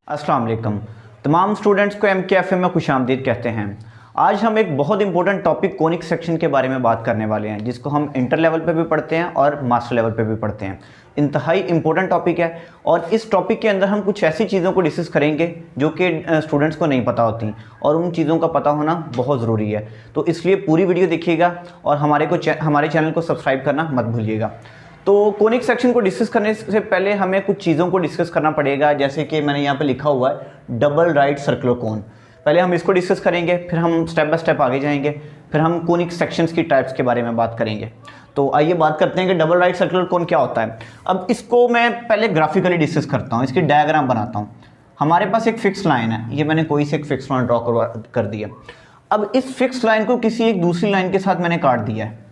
अस्सलाम वालेकुम। तमाम स्टूडेंट्स को MKFM में खुशामदीद कहते हैं। आज हम एक बहुत इंपॉर्टेंट टॉपिक कोनिक सेक्शन के बारे में बात करने वाले हैं, जिसको हम इंटर लेवल पे भी पढ़ते हैं और मास्टर लेवल पे भी पढ़ते हैं। इंतहाई इंपॉर्टेंट टॉपिक है और इस टॉपिक के अंदर हम कुछ ऐसी चीज़ों को डिस्कस करेंगे जो कि स्टूडेंट्स को नहीं पता होती और उन चीज़ों का पता होना बहुत ज़रूरी है। तो इसलिए पूरी वीडियो देखिएगा और हमारे चैनल को सब्सक्राइब करना मत भूलिएगा। तो कोनिक सेक्शन को डिस्कस करने से पहले हमें कुछ चीज़ों को डिस्कस करना पड़ेगा, जैसे कि मैंने यहाँ पे लिखा हुआ है डबल राइट सर्कुलर कोन। पहले हम इसको डिस्कस करेंगे, फिर हम स्टेप बाय स्टेप आगे जाएंगे, फिर हम कोनिक सेक्शंस की टाइप्स के बारे में बात करेंगे। तो आइए बात करते हैं कि डबल राइट सर्कुलर कोन क्या होता है। अब इसको मैं पहले ग्राफिकली डिस्कस करता हूँ, इसकी डायग्राम बनाता हूँ। हमारे पास एक फिक्स लाइन है, ये मैंने कोई से एक फिक्स लाइन ड्रॉ कर दिया। अब इस फिक्स लाइन को किसी एक दूसरी लाइन के साथ मैंने काट दिया है।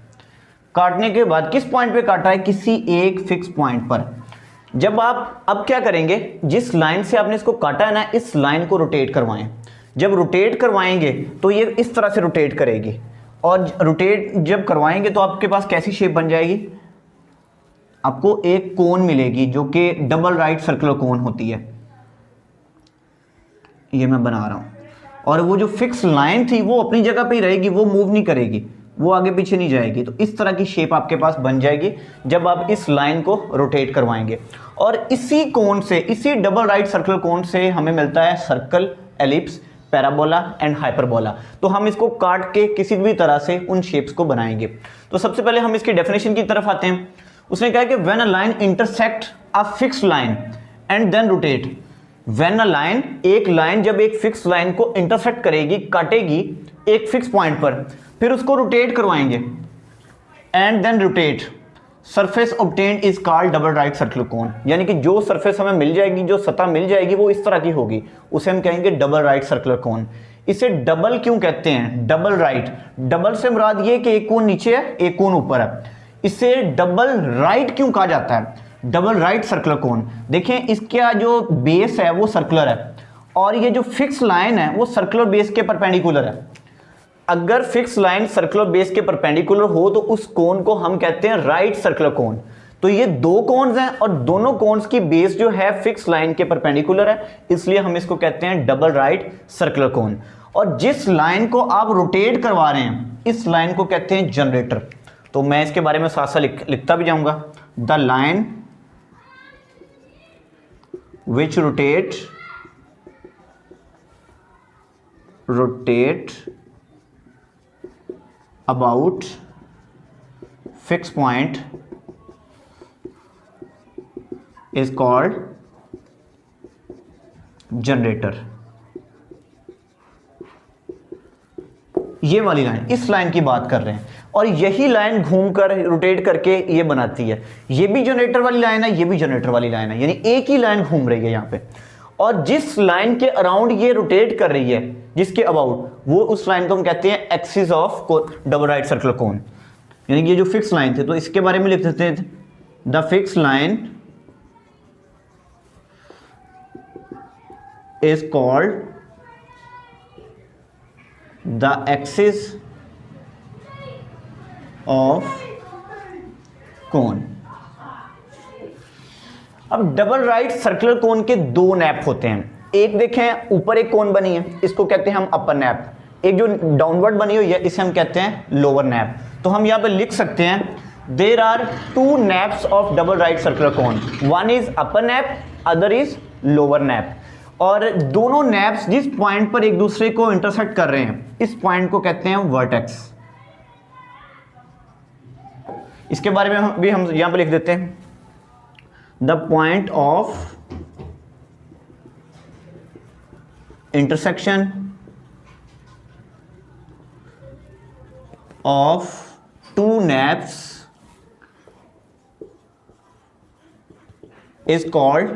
काटने के बाद किस पॉइंट पे काटा है? किसी एक फिक्स पॉइंट पर। जब आप अब क्या करेंगे, जिस लाइन से आपने इसको काटा है ना, इस लाइन को रोटेट करवाएं। जब रोटेट करवाएंगे तो ये इस तरह से रोटेट करेगी और रोटेट जब करवाएंगे तो आपके पास कैसी शेप बन जाएगी? आपको एक कोन मिलेगी जो कि डबल राइट सर्कुलर कोन होती है। ये मैं बना रहा हूं और वो जो फिक्स लाइन थी वो अपनी जगह पे ही रहेगी, वो मूव नहीं करेगी, वो आगे पीछे नहीं जाएगी। तो इस तरह की शेप आपके पास बन जाएगी जब आप इस लाइन को रोटेट करवाएंगे। और इसी कोन से, इसी डबल राइट सर्कुलर कोन से हमें मिलता है circle, ellipse, parabola and hyperbola. तो हम इसको काट के किसी भी तरह से उन शेप्स को बनाएंगे। तो सबसे पहले हम इसकी डेफिनेशन की तरफ आते हैं। उसने कहा कि when a line intersect a fix line and then rotate. When a line, एक लाइन जब एक फिक्स लाइन को इंटरसेक्ट करेगी, काटेगी एक फिक्स पॉइंट पर, फिर उसको रोटेट करवाएंगे and then rotate, surface obtained is called double right circular cone. यानी कि जो सरफेस हमें मिल जाएगी, जो सतह मिल जाएगी, वो इस तरह की होगी, उसे हम कहेंगे डबल राइट सर्कुलर कोन। इसे डबल क्यों कहते हैं? डबल राइट, डबल से मुराद ये कि एक कोन नीचे है, एक कोन ऊपर है। इसे डबल राइट क्यों कहा जाता है? डबल राइट सर्कुलर कोन। देखें, इसका जो बेस है वो सर्कुलर है और ये जो फिक्स लाइन है वो सर्कुलर बेस के परपेंडिकुलर है। अगर फिक्स लाइन सर्कुलर बेस के परपेंडिकुलर हो तो उस कोन को हम कहते हैं राइट सर्कुलर कोन। तो ये दो कोन्स हैं और दोनों कोन्स की बेस जो है फिक्स लाइन के परपेंडिकुलर है, इसलिए हम इसको कहते हैं डबल राइट सर्कुलर कोन। और जिस लाइन को आप रोटेट करवा रहे हैं, इस लाइन को कहते हैं जनरेटर। तो मैं इसके बारे में साथ साथ लिखता भी जाऊंगा। The line which rotate about fixed point is called generator। ये वाली लाइन, इस लाइन की बात कर रहे हैं और यही लाइन घूमकर रोटेट करके ये बनाती है। ये भी जनरेटर वाली लाइन है, ये भी जनरेटर वाली लाइन है, यानी एक ही लाइन घूम रही है यहाँ पे। और जिस लाइन के अराउंड ये रोटेट कर रही है, जिसके अबाउट, वो उस लाइन को हम कहते हैं axis of double right circular cone. यानी कि ये जो फिक्स लाइन थे, तो इसके बारे में लिख देते हैं the fix line is called the axis of cone. अब डबल राइट सर्कुलर कोन के दो नैप होते हैं। एक देखें, ऊपर एक कोन बनी है, इसको कहते हैं हम अपर नैप। एक जो डाउनवर्ड बनी हुई है, इसे हम कहते हैं लोअर नैप। तो हम यहां पे लिख सकते हैं there are two nappes of double right circular cone, one is upper nappe, other is lower nappe. और दोनों नैप्स जिस पॉइंट पर एक दूसरे को इंटरसेक्ट कर रहे हैं, इस पॉइंट को कहते हैं वर्टेक्स। इसके बारे में भी हम यहां पर लिख देते हैं the point of intersection of two naps is called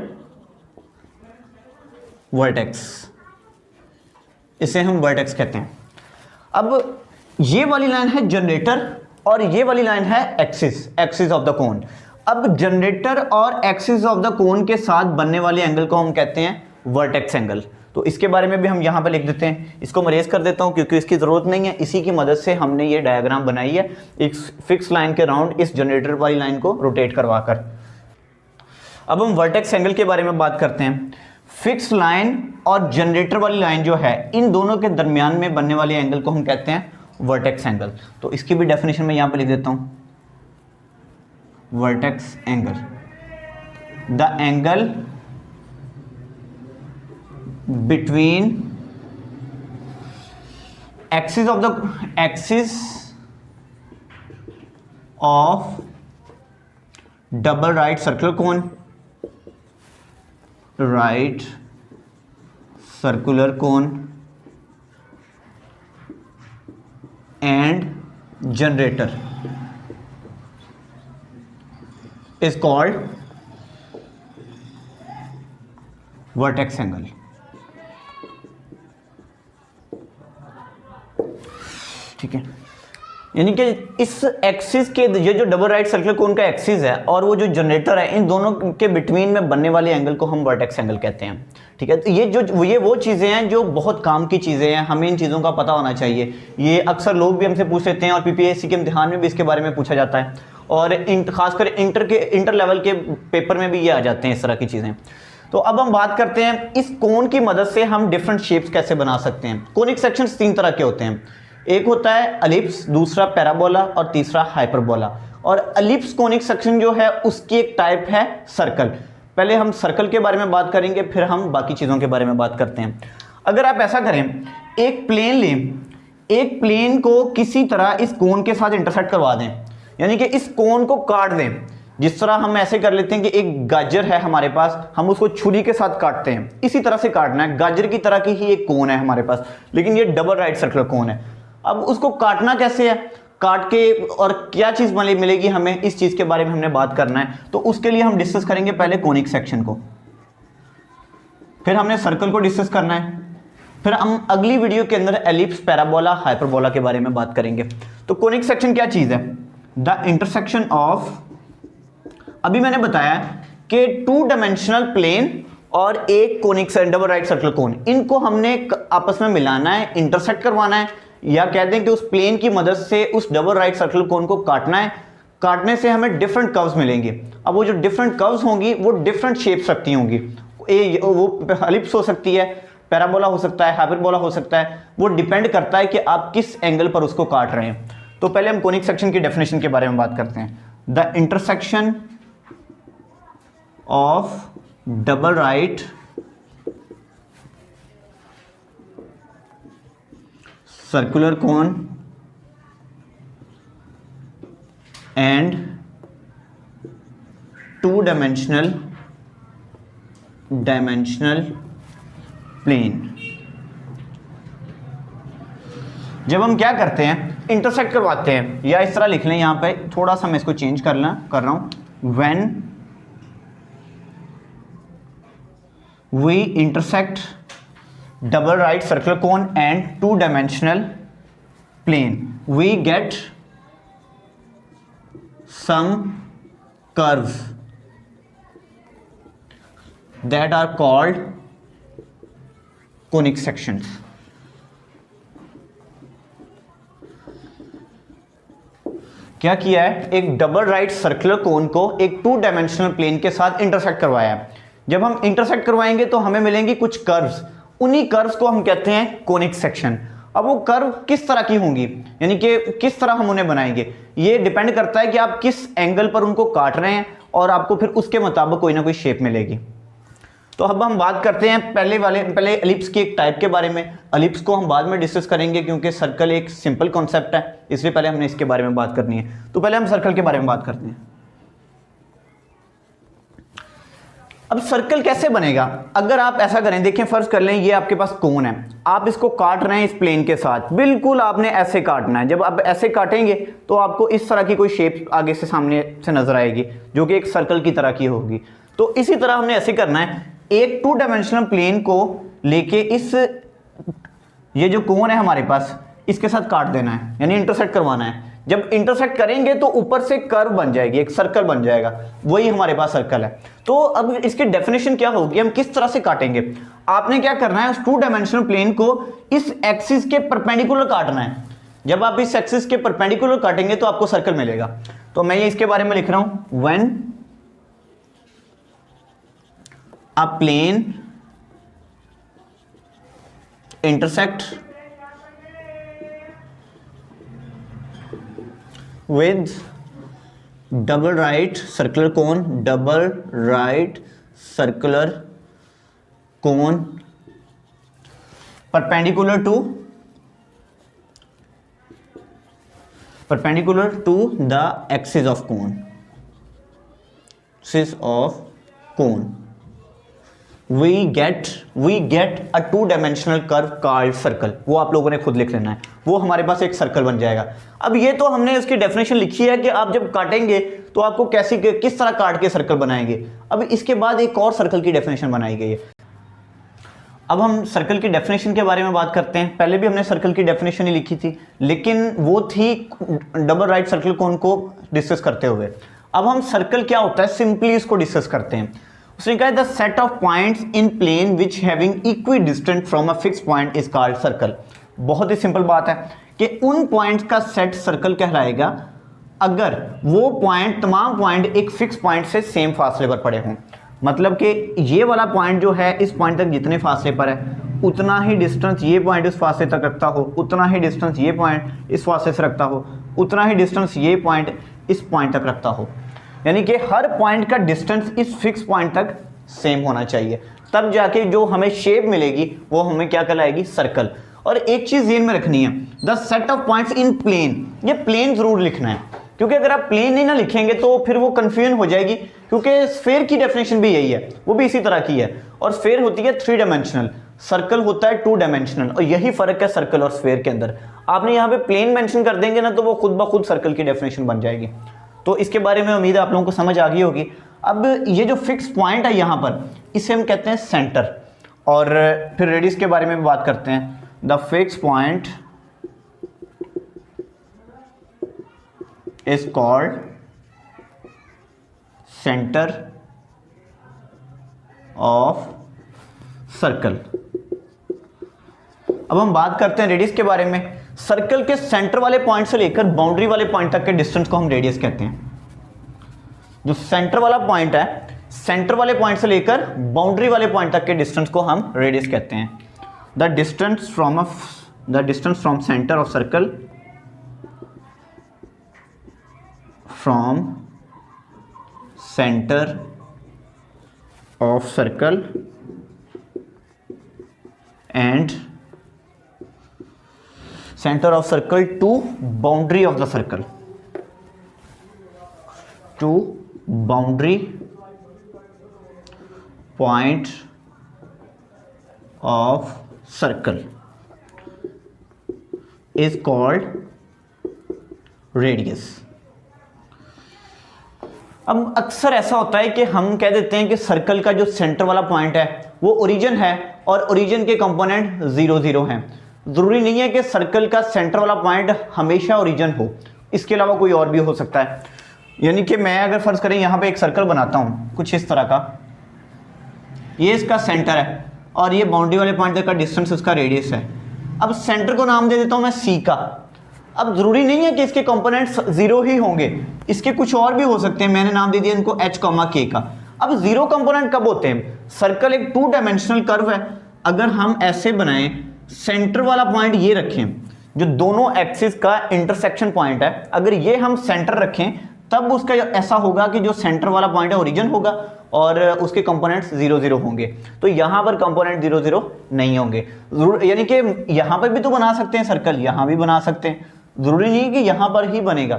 vertex। इसे हम vertex कहते हैं। अब ये वाली लाइन है जनरेटर और ये वाली लाइन है एक्सिस ऑफ द कोन। अब जनरेटर और एक्सिस ऑफ द कोन के साथ बनने वाले एंगल को हम कहते हैं वर्टेक्स एंगल। तो इसके बारे में भी हम यहाँ पे लिख देते हैं। इसको मैं रेज कर देता हूँ क्योंकि इसकी ज़रूरत नहीं है। इसी की मदद से हमने ये डायग्राम बनाई है, एक फिक्स लाइन के राउंड इस जनरेटर वाली लाइन को रोटेट करवाकर। अब हम वर्टेक्स एंगल के बारे में बात करते हैं। फिक्स लाइन और जनरेटर वाली लाइन जो है, इन दोनों के दरमियान में बनने वाले एंगल को हम कहते हैं वर्टेक्स एंगल। तो इसकी भी डेफिनेशन मैं यहां पे लिख देता हूं, vertex angle, the angle between axis of double right circular cone, right circular cone and generator is called vertex angle। ठीक है, यानी कि इस एक्सिस के, ये जो डबल राइट सर्कुलर कोन का एक्सिस है और वो जो जनरेटर है, इन दोनों के बिटवीन में बनने वाले एंगल को हम वर्टेक्स एंगल कहते हैं। ठीक है, तो ये वो चीज़ें हैं जो बहुत काम की चीज़ें हैं, हमें इन चीज़ों का पता होना चाहिए। ये अक्सर लोग भी हमसे पूछ लेते हैं और पीपीएससी के इम्तिहान में भी इसके बारे में पूछा जाता है, और खासकर इंटर लेवल के पेपर में भी ये आ जाते हैं इस तरह की चीज़ें। तो अब हम बात करते हैं इस कोन की मदद से हम डिफरेंट शेप्स कैसे बना सकते हैं। कोनिक सेक्शंस 3 तरह के होते हैं, एक होता है एलिप्स, दूसरा पैराबोला और तीसरा हाइपरबोला। और एलिप्स कोनिक सेक्शन जो है उसकी एक टाइप है सर्कल। पहले हम सर्कल के बारे में बात करेंगे, फिर हम बाकी चीज़ों के बारे में बात करते हैं। अगर आप ऐसा करें, एक प्लेन लें, एक प्लेन को किसी तरह इस कोन के साथ इंटरसेक्ट करवा दें, यानी कि इस कोन को काट दें। जिस तरह हम ऐसे कर लेते हैं कि एक गाजर है हमारे पास, हम उसको छुरी के साथ काटते हैं, इसी तरह से काटना है। गाजर की तरह की ही एक कोन है हमारे पास, लेकिन ये डबल राइट सर्कुलर कोन है। अब उसको काटना कैसे है, काट के और क्या चीज़ मिलेगी हमें, इस चीज़ के बारे में हमने बात करना है। तो उसके लिए हम डिस्कस करेंगे पहले कोनिक सेक्शन को, फिर हमने सर्कल को डिस्कस करना है, फिर हम अगली वीडियो के अंदर एलिप्स, पैराबोला, हाइपरबोला के बारे में बात करेंगे। तो कोनिक सेक्शन क्या चीज़ है, द इंटरसेक्शन ऑफ, अभी मैंने बताया कि 2 डायमेंशनल प्लेन और एक कोनिक डबल राइट सर्कुलर कोन, इनको हमने आपस में मिलाना है, इंटरसेक्ट करवाना है, या कहते हैं कि उस प्लेन की मदद से उस डबल राइट सर्कुलर कोन को काटना है। काटने से हमें डिफरेंट कर्व्स मिलेंगे। अब वो जो डिफरेंट कर्व्स होंगी वो डिफरेंट शेप्स रखती होंगी। वो एलिप्स हो सकती है, पैराबोला हो सकता है, हाइपरबोला हो सकता है, वो डिपेंड करता है कि आप किस एंगल पर उसको काट रहे हैं। तो पहले हम कोनिक सेक्शन की डेफिनेशन के बारे में बात करते हैं। The intersection of double right circular cone and 2 dimensional plane. जब हम क्या करते हैं, इंटरसेक्ट करवाते हैं, या इस तरह लिख लें, यहां पे थोड़ा सा मैं इसको चेंज कर रहा हूं, when we intersect double right circular cone and 2 dimensional plane, we get some curves that are called conic sections। क्या किया है, एक डबल राइट सर्कुलर कोन को एक 2 डायमेंशनल प्लेन के साथ इंटरसेक्ट करवाया है। जब हम इंटरसेक्ट करवाएंगे तो हमें मिलेंगी कुछ कर्व्स, उन्हीं कर्व्स को हम कहते हैं कोनिक सेक्शन। अब वो कर्व किस तरह की होंगी, यानी कि किस तरह हम उन्हें बनाएंगे, ये डिपेंड करता है कि आप किस एंगल पर उनको काट रहे हैं, और आपको फिर उसके मुताबिक कोई ना कोई शेप मिलेगी। तो अब हम बात करते हैं पहले एलिप्स की एक टाइप के बारे में। एलिप्स को हम बाद में डिस्कस करेंगे क्योंकि सर्कल एक सिंपल कॉन्सेप्ट है, इसलिए पहले हमने इसके बारे में बात करनी है। तो पहले हम सर्कल के बारे में बात करते हैं। अब सर्कल कैसे बनेगा, अगर आप ऐसा करें, देखें फर्ज कर लें ये आपके पास कोन है, आप इसको काट रहे हैं इस प्लेन के साथ, बिल्कुल आपने ऐसे काटना है। जब आप ऐसे काटेंगे तो आपको इस तरह की कोई शेप आगे से सामने से नजर आएगी जो कि एक सर्कल की तरह की होगी। तो इसी तरह हमने ऐसे करना है, एक 2 डायमेंशनल प्लेन को लेके इस, ये जो कोन है हमारे पास, इसके साथ काट देना है, यानी इंटरसेक्ट करवाना है। जब इंटरसेक्ट करेंगे तो ऊपर से कर्व बन जाएगी, एक सर्कल बन जाएगा, वही हमारे पास सर्कल है। तो अब इसकी डेफिनेशन क्या होगी, हम किस तरह से काटेंगे। आपने क्या करना है, उस 2 डायमेंशनल प्लेन को इस एक्सिस के परपेंडिकुलर काटना है। जब आप इस एक्सिस के परपेंडिकुलर काटेंगे तो आपको सर्कल मिलेगा। तो मैं ये इसके बारे में लिख रहा हूं, when a plane intersect with double right circular cone, double right circular cone perpendicular to the axis of cone, we get a two dimensional curve called circle। वो आप लोगों ने खुद लिख लेना है, वो हमारे पास एक सर्कल बन जाएगा। अब ये तो हमने इसकी डेफिनेशन लिखी है कि आप जब काटेंगे तो आपको किस तरह काट के सर्कल बनाएंगे। अब इसके बाद एक और सर्कल की डेफिनेशन बनाई गई है। अब हम सर्कल की डेफिनेशन के बारे में बात करते हैं। पहले भी हमने सर्कल की डेफिनेशन ही लिखी थी, लेकिन वो थी डबल राइट सर्कल कोन को डिस्कस करते हुए। अब हम सर्कल क्या होता है सिंपली इसको डिस्कस करते हैं। उसने कहा the set of points in plane which having equidistant from a fix point is called circle. बहुत ही सिंपल बात है कि उन पॉइंट्स का सेट सर्कल कहलाएगा अगर वो पॉइंट, तमाम पॉइंट एक फिक्स पॉइंट से सेम फासले पर पड़े हों। मतलब कि ये वाला पॉइंट जो है इस पॉइंट तक जितने फासले पर है उतना ही डिस्टेंस ये पॉइंट इस फासले तक रखता हो, उतना ही डिस्टेंस ये पॉइंट इस फासले से रखता हो, उतना ही डिस्टेंस ये पॉइंट इस पॉइंट तक रखता हो। यानी कि हर पॉइंट का डिस्टेंस इस फिक्स पॉइंट तक सेम होना चाहिए, तब जाके जो हमें शेप मिलेगी वो हमें क्या कहलाएगी, सर्कल। और एक चीज़ ध्यान में रखनी है, the set of points in plane, ये प्लेन जरूर लिखना है, क्योंकि अगर आप प्लेन नहीं ना लिखेंगे तो फिर वो कंफ्यूजन हो जाएगी। क्योंकि स्फेयर की डेफिनेशन भी यही है, वो भी इसी तरह की है, और स्फेयर होती है 3 डायमेंशनल, सर्कल होता है 2 डायमेंशनल, और यही फर्क है सर्कल और स्फेयर के अंदर। आपने यहाँ पे प्लेन मेंशन कर देंगे ना तो वो खुद ब खुद सर्कल की डेफिनेशन बन जाएगी। तो इसके बारे में उम्मीद है आप लोगों को समझ आ गई होगी। अब ये जो फिक्स पॉइंट है यहाँ पर, इसे हम कहते हैं सेंटर। और फिर रेडियस के बारे में बात करते हैं। The fix point is called centre of circle. अब हम बात करते हैं रेडियस के बारे में। सर्कल के सेंटर वाले पॉइंट से लेकर बाउंड्री वाले पॉइंट तक के डिस्टेंस को हम रेडियस कहते हैं। जो सेंटर वाला पॉइंट है, सेंटर वाले पॉइंट से लेकर बाउंड्री वाले पॉइंट तक के डिस्टेंस को हम रेडियस कहते हैं। The distance from centre of circle and center of circle to boundary of the circle, to boundary point of circle is called radius। अब अक्सर ऐसा होता है कि हम कह देते हैं कि सर्कल का जो सेंटर वाला पॉइंट है वो ओरिजिन है और ओरिजिन के कंपोनेंट 0 0 हैं। ज़रूरी नहीं है कि सर्कल का सेंटर वाला पॉइंट हमेशा ओरिजिन हो, इसके अलावा कोई और भी हो सकता है। यानी कि मैं अगर फ़र्ज़ करें यहाँ पे एक सर्कल बनाता हूँ कुछ इस तरह का, ये इसका सेंटर है और ये बाउंड्री वाले पॉइंट तक का डिस्टेंस इसका रेडियस है। अब सेंटर को नाम दे देता हूँ मैं सी का। अब ज़रूरी नहीं है कि इसके कंपोनेंट्स 0 ही होंगे, इसके कुछ और भी हो सकते हैं। मैंने नाम दे दिया इनको H, K का। अब 0 कंपोनेंट कब होते हैं? सर्कल एक 2 डायमेंशनल कर्व है। अगर हम ऐसे बनाएं, सेंटर वाला पॉइंट ये रखें जो दोनों एक्सिस का इंटरसेक्शन पॉइंट है, अगर ये हम सेंटर रखें तब उसका ऐसा होगा कि जो सेंटर वाला पॉइंट है ओरिजिन होगा और उसके कंपोनेंट्स 0 0 होंगे। तो यहाँ पर कंपोनेंट 0 0 नहीं होंगे। यानी कि यहाँ पर भी तो बना सकते हैं सर्कल, यहाँ भी बना सकते हैं, ज़रूरी नहीं है कि यहाँ पर ही बनेगा।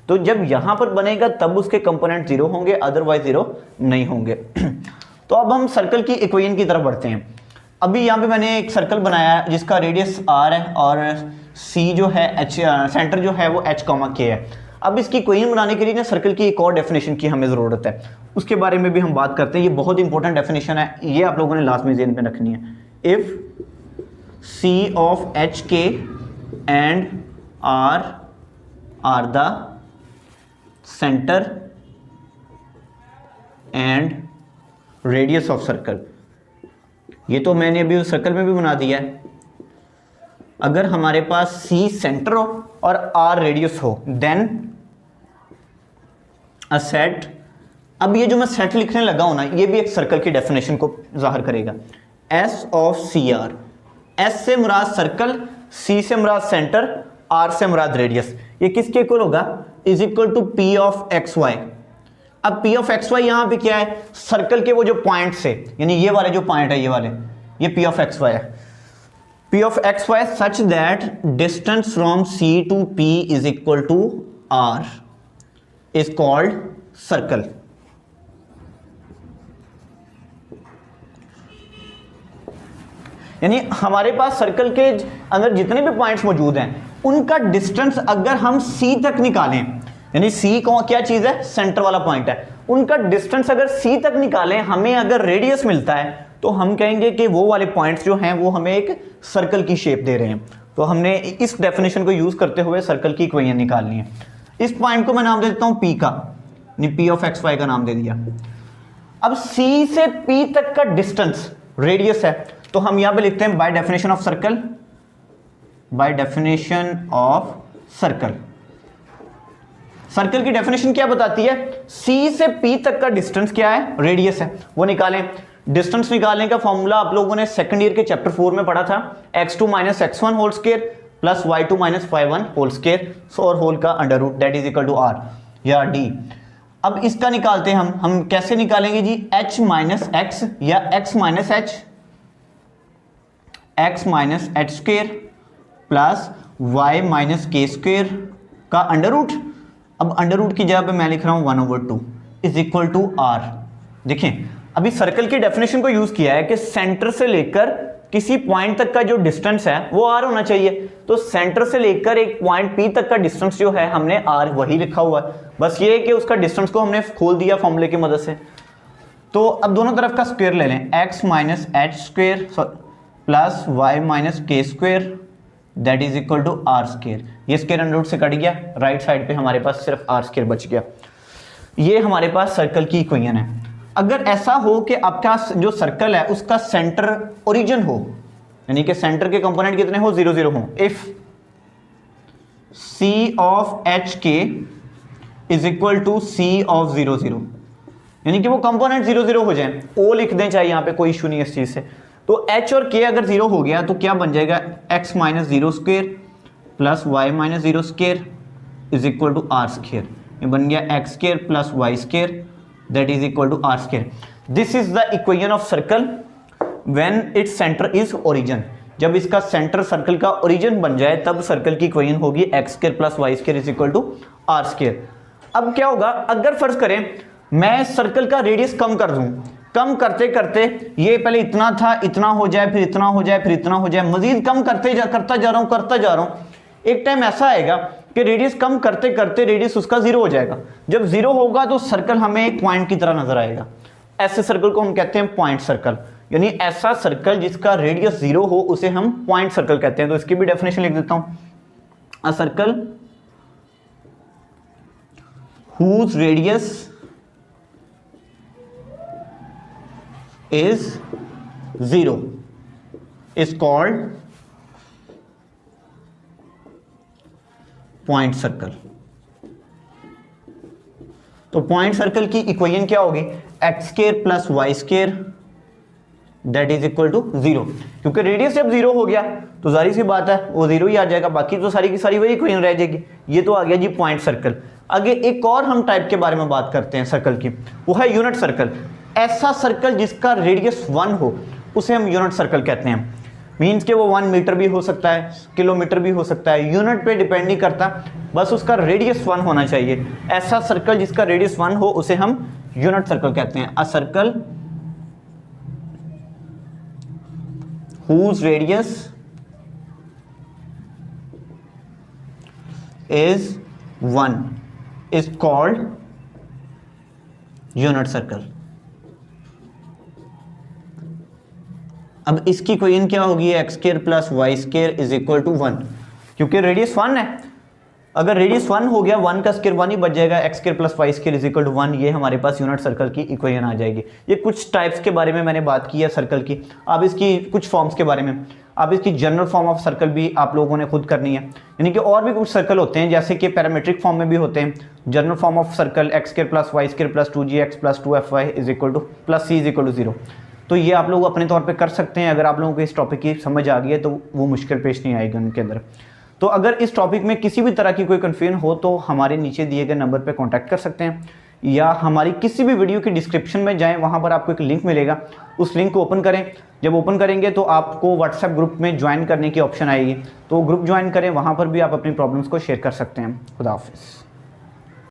तो जब यहाँ पर बनेगा तब उसके कंपोनेंट 0 होंगे, अदरवाइज 0 नहीं होंगे। तो अब हम सर्कल की इक्वेशन की तरफ बढ़ते हैं। अभी यहाँ पे मैंने एक सर्कल बनाया है जिसका रेडियस r है और c जो है h, सेंटर जो है वो H, K है। अब इसकी इक्वेशन बनाने के लिए ना सर्कल की एक और डेफिनेशन की हमें ज़रूरत है, उसके बारे में भी हम बात करते हैं। ये बहुत इंपॉर्टेंट डेफिनेशन है, ये आप लोगों ने लास्ट में ज़हन में रखनी है। If c of H, K and R are the center and radius of circle, ये तो मैंने अभी उस सर्कल में भी बना दिया है। अगर हमारे पास C सेंटर हो और R रेडियस हो, देन अ सेट। अब ये जो मैं सेट लिखने लगा हूं ना, ये भी एक सर्कल की डेफिनेशन को जाहिर करेगा। S of CR, एस से मुराद सर्कल, सी से मुराद सेंटर, आर से मुराद रेडियस। ये किसके इक्वल होगा? Is equal to P of X Y. अब पी ऑफ एक्स वाई यहां पे क्या है? सर्कल के वो जो पॉइंट्स है, यानी ये वाले जो पॉइंट है, ये वाले, ये पी ऑफ एक्स वाई है। P of X Y such that distance from C to P is equal to R is called circle. यानी हमारे पास सर्कल के अंदर जितने भी पॉइंट्स मौजूद हैं उनका डिस्टेंस अगर हम सी तक निकालें, यानी सी को क्या चीज है? सेंटर वाला पॉइंट है। उनका डिस्टेंस अगर सी तक निकालें, हमें अगर रेडियस मिलता है तो हम कहेंगे कि वो वाले पॉइंट्स जो हैं वो हमें एक सर्कल की शेप दे रहे हैं। तो हमने इस डेफिनेशन को यूज करते हुए सर्कल की इक्वेशन निकालनी है। इस पॉइंट को मैं नाम दे देता हूं पी का, पी ऑफ एक्स वाई का नाम दे दिया। अब सी से पी तक का डिस्टेंस रेडियस है, तो हम यहां पे लिखते हैं by definition of circle, by definition of circle. Circle की डेफिनेशन क्या बताती है? सी से पी तक का डिस्टेंस क्या है? रेडियस है, वो निकालें। डिस्टेंस निकालने का फॉर्मूला आप लोगों ने सेकंड ईयर के चैप्टर 4 में पढ़ा था, x2 minus x1 whole square plus y2 minus y1 whole square और होल का under root that is equal to r या d। अब इसका निकालते हैं हम कैसे निकालेंगे जी? h माइनस x या x minus h, x minus h square plus y minus k square का अंडर रूट। अब अंडर रूट की जगह पे मैं लिख रहा हूं 1/2 इज इक्वल टू r। देखें अभी सर्कल की डेफिनेशन को यूज किया है कि सेंटर से लेकर किसी पॉइंट तक का जो डिस्टेंस है वो r होना चाहिए। तो सेंटर से लेकर एक पॉइंट p तक का डिस्टेंस जो है हमने r वही लिखा हुआ है, बस ये है कि उसका डिस्टेंस को हमने खोल दिया फॉर्मूले की मदद से। तो अब दोनों तरफ का स्क्वायर ले लें, x minus h square plus y minus k square that is equal to are square. ये स्क्वायर अंडर रूट से कट गया, राइट साइड पे हमारे पास सिर्फ आर स्क्वायर बच गया। ये हमारे पास सर्कल की इक्वेशन है। अगर ऐसा हो कि आपका जो सर्कल है उसका सेंटर ओरिजिन हो, यानी कि सेंटर के कंपोनेंट कितने हो? 0 0 हो। If c of H K is equal to c of 0 0, यानी कि वो कंपोनेंट 0 0 हो जाए। o लिख दें चाहे, यहां पे कोई इशू नहीं है इस चीज से। तो h और k अगर 0 हो गया तो क्या बन जाएगा? x minus 0 square plus y minus 0 square is equal to are square. ये बन गया x square plus y square that is equal to are square. This is the equation of circle when it's centre is origin. जब इसका centre circle का origin बन जाए तब circle की इक्वेशन होगी x square plus y square is equal to are square. अब क्या होगा? अगर फर्ज करें मैं सर्कल का रेडियस कम कर दूं, कम करते करते ये पहले इतना था, इतना हो जाए, फिर इतना हो जाए, फिर इतना हो जाए, मजीद कम करता जा रहा हूं। एक टाइम ऐसा आएगा कि रेडियस कम करते करते रेडियस उसका 0 हो जाएगा। जब 0 होगा तो सर्कल हमें एक पॉइंट की तरह नजर आएगा। ऐसे सर्कल को हम कहते हैं पॉइंट सर्कल, यानी ऐसा सर्कल जिसका रेडियस 0 हो उसे हम पॉइंट सर्कल कहते हैं। तो इसकी भी डेफिनेशन लिख देता हूं, a circle whose radius is 0 is called point circle. तो पॉइंट सर्कल की इक्वेशन क्या होगी? X square plus Y square that is equal to 0। क्योंकि रेडियस जब 0 हो गया तो जाहिर सी बात है वो 0 ही आ जाएगा, बाकी तो सारी की सारी वही इक्वेशन रह जाएगी। ये तो आ गया जी पॉइंट सर्कल। आगे एक और हम टाइप के बारे में बात करते हैं सर्कल की, वो है यूनिट सर्कल। ऐसा सर्कल जिसका रेडियस 1 हो उसे हम यूनिट सर्कल कहते हैं। मीन्स के वो 1 मीटर भी हो सकता है, किलोमीटर भी हो सकता है, यूनिट पे डिपेंड नहीं करता, बस उसका रेडियस 1 होना चाहिए। ऐसा सर्कल जिसका रेडियस 1 हो उसे हम यूनिट सर्कल कहते हैं। A circle whose radius is 1 is called unit circle. अब इसकी इक्वेशन क्या होगी? X square plus Y square is equal to 1, क्योंकि रेडियस 1 है। अगर रेडियस 1 हो गया, 1 का स्क्वायर 1 ही बच जाएगा, X square plus Y square is equal to 1। ये हमारे पास यूनिट सर्कल की इक्वेशन आ जाएगी। ये कुछ टाइप्स के बारे में मैंने बात की है सर्कल की। अब इसकी कुछ फॉर्म्स के बारे में, अब इसकी जनरल फॉर्म ऑफ सर्कल भी आप लोगों ने खुद करनी है। यानी कि और भी कुछ सर्कल होते हैं जैसे कि पैरामीट्रिक फॉर्म में भी होते हैं। General form of circle X square plus Y square plus 2gx plus 2fy is equal to plus c is equal to 0। तो ये आप लोग अपने तौर पे कर सकते हैं। अगर आप लोगों को इस टॉपिक की समझ आ गई है तो वो मुश्किल पेश नहीं आएगी उनके अंदर। तो अगर इस टॉपिक में किसी भी तरह की कोई कन्फ्यूजन हो तो हमारे नीचे दिए गए नंबर पे कांटेक्ट कर सकते हैं, या हमारी किसी भी वीडियो की डिस्क्रिप्शन में जाएं, वहाँ पर आपको एक लिंक मिलेगा, उस लिंक को ओपन करें। जब ओपन करेंगे तो आपको व्हाट्सएप ग्रुप में ज्वाइन करने की ऑप्शन आएगी, तो ग्रुप ज्वाइन करें, वहाँ पर भी आप अपनी प्रॉब्लम्स को शेयर कर सकते हैं। खुदा हाफिज़।